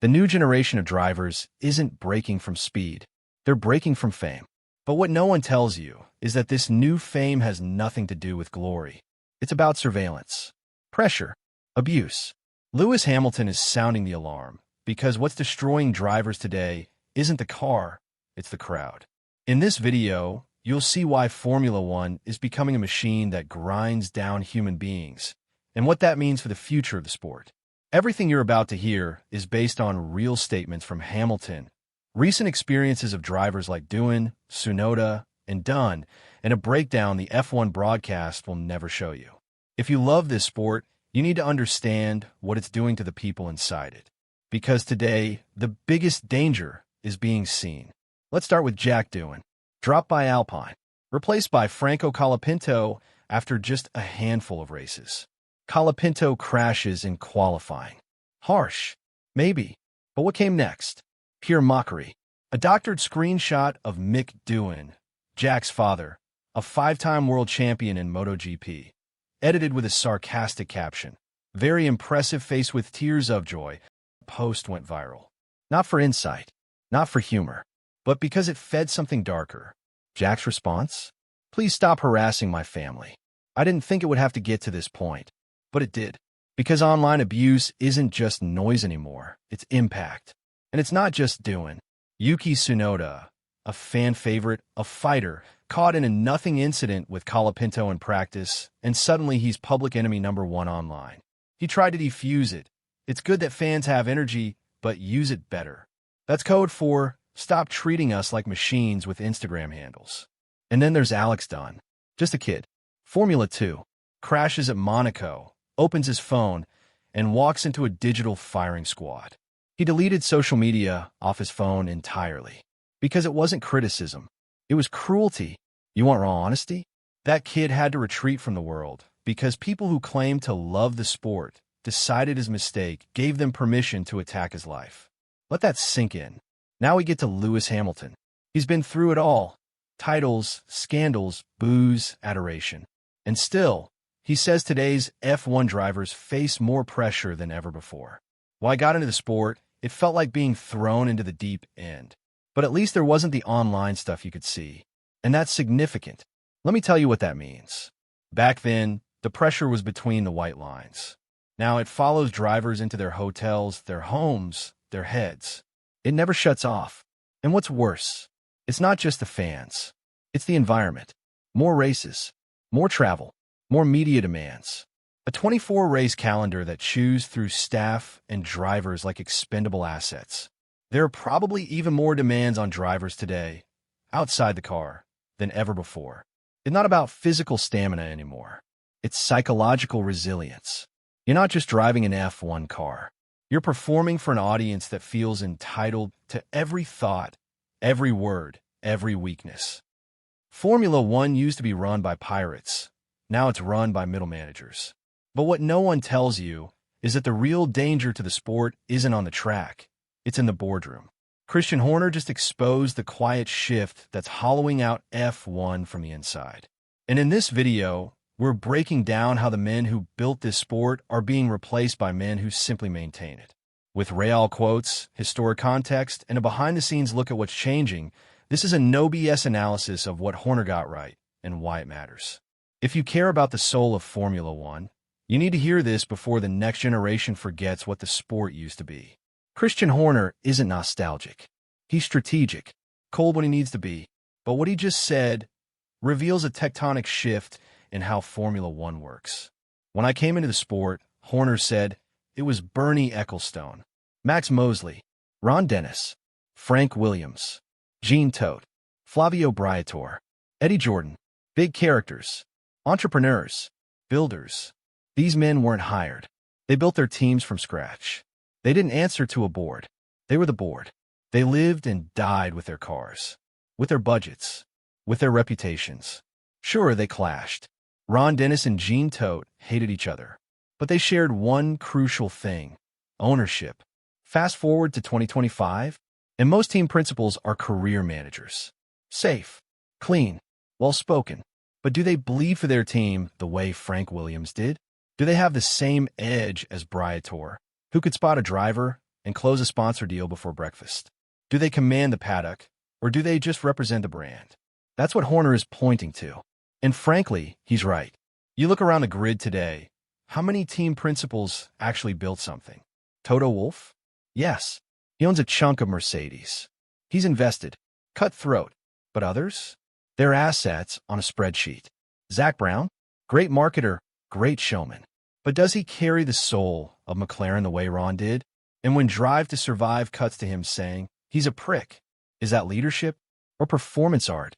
The new generation of drivers isn't breaking from speed. They're breaking from fame. But what no one tells you is that this new fame has nothing to do with glory. It's about surveillance, pressure, abuse. Lewis Hamilton is sounding the alarm because what's destroying drivers today isn't the car, it's the crowd. In this video, you'll see why Formula One is becoming a machine that grinds down human beings and what that means for the future of the sport. Everything you're about to hear is based on real statements from Hamilton, recent experiences of drivers like Doohan, Tsunoda, and Dunne, and a breakdown the F1 broadcast will never show you. If you love this sport, you need to understand what it's doing to the people inside it. Because today, the biggest danger is being seen. Let's start with Jack Doohan, dropped by Alpine, replaced by Franco Colapinto after just a handful of races. Colapinto crashes in qualifying. Harsh, maybe, but what came next? Pure mockery. A doctored screenshot of Mick Doohan, Jack's father, a five-time world champion in MotoGP, edited with a sarcastic caption. Very impressive face with tears of joy. Post went viral. Not for insight, not for humor, but because it fed something darker. Jack's response? Please stop harassing my family. I didn't think it would have to get to this point, but it did. Because online abuse isn't just noise anymore, it's impact. And it's not just Doohan. Yuki Tsunoda, a fan favorite, a fighter, caught in a nothing incident with Colapinto in practice, and suddenly he's public enemy number one online. He tried to defuse it. It's good that fans have energy, but use it better. That's code for stop treating us like machines with Instagram handles. And then there's Alex Dunne, just a kid. Formula 2, crashes at Monaco, opens his phone, and walks into a digital firing squad. He deleted social media off his phone entirely. Because it wasn't criticism. It was cruelty. You want raw honesty? That kid had to retreat from the world because people who claimed to love the sport decided his mistake gave them permission to attack his life. Let that sink in. Now we get to Lewis Hamilton. He's been through it all. Titles, scandals, booze, adoration. And still, he says today's F1 drivers face more pressure than ever before. When I got into the sport, it felt like being thrown into the deep end. But at least there wasn't the online stuff you could see. And that's significant. Let me tell you what that means. Back then, the pressure was between the white lines. Now it follows drivers into their hotels, their homes, their heads. It never shuts off. And what's worse, it's not just the fans. It's the environment. More races, more travel, more media demands. A 24-race calendar that chews through staff and drivers like expendable assets. There are probably even more demands on drivers today, outside the car, than ever before. It's not about physical stamina anymore. It's psychological resilience. You're not just driving an F1 car. You're performing for an audience that feels entitled to every thought, every word, every weakness. Formula One used to be run by pirates. Now it's run by middle managers. But what no one tells you is that the real danger to the sport isn't on the track. It's in the boardroom. Christian Horner just exposed the quiet shift that's hollowing out F1 from the inside. And in this video, we're breaking down how the men who built this sport are being replaced by men who simply maintain it. With real quotes, historic context, and a behind-the-scenes look at what's changing, this is a no BS analysis of what Horner got right and why it matters. If you care about the soul of Formula One, you need to hear this before the next generation forgets what the sport used to be. Christian Horner isn't nostalgic. He's strategic, cold when he needs to be. But what he just said reveals a tectonic shift in how Formula One works. When I came into the sport, Horner said, it was Bernie Ecclestone, Max Mosley, Ron Dennis, Frank Williams, Gene Todt, Flavio Briatore, Eddie Jordan, big characters, entrepreneurs, builders. These men weren't hired. They built their teams from scratch. They didn't answer to a board. They were the board. They lived and died with their cars, with their budgets, with their reputations. Sure, they clashed. Ron Dennis and Gene Todt hated each other, but they shared one crucial thing: ownership. Fast forward to 2025, and most team principals are career managers. Safe, clean, well-spoken. But do they bleed for their team the way Frank Williams did? Do they have the same edge as Briatore, who could spot a driver and close a sponsor deal before breakfast? Do they command the paddock, or do they just represent the brand? That's what Horner is pointing to. And frankly, he's right. You look around the grid today, how many team principals actually built something? Toto Wolff? Yes. He owns a chunk of Mercedes. He's invested. Cutthroat. But others? They're assets on a spreadsheet. Zach Brown? Great marketer, great showman. But does he carry the soul of McLaren the way Ron did? And when Drive to Survive cuts to him saying, he's a prick, is that leadership or performance art?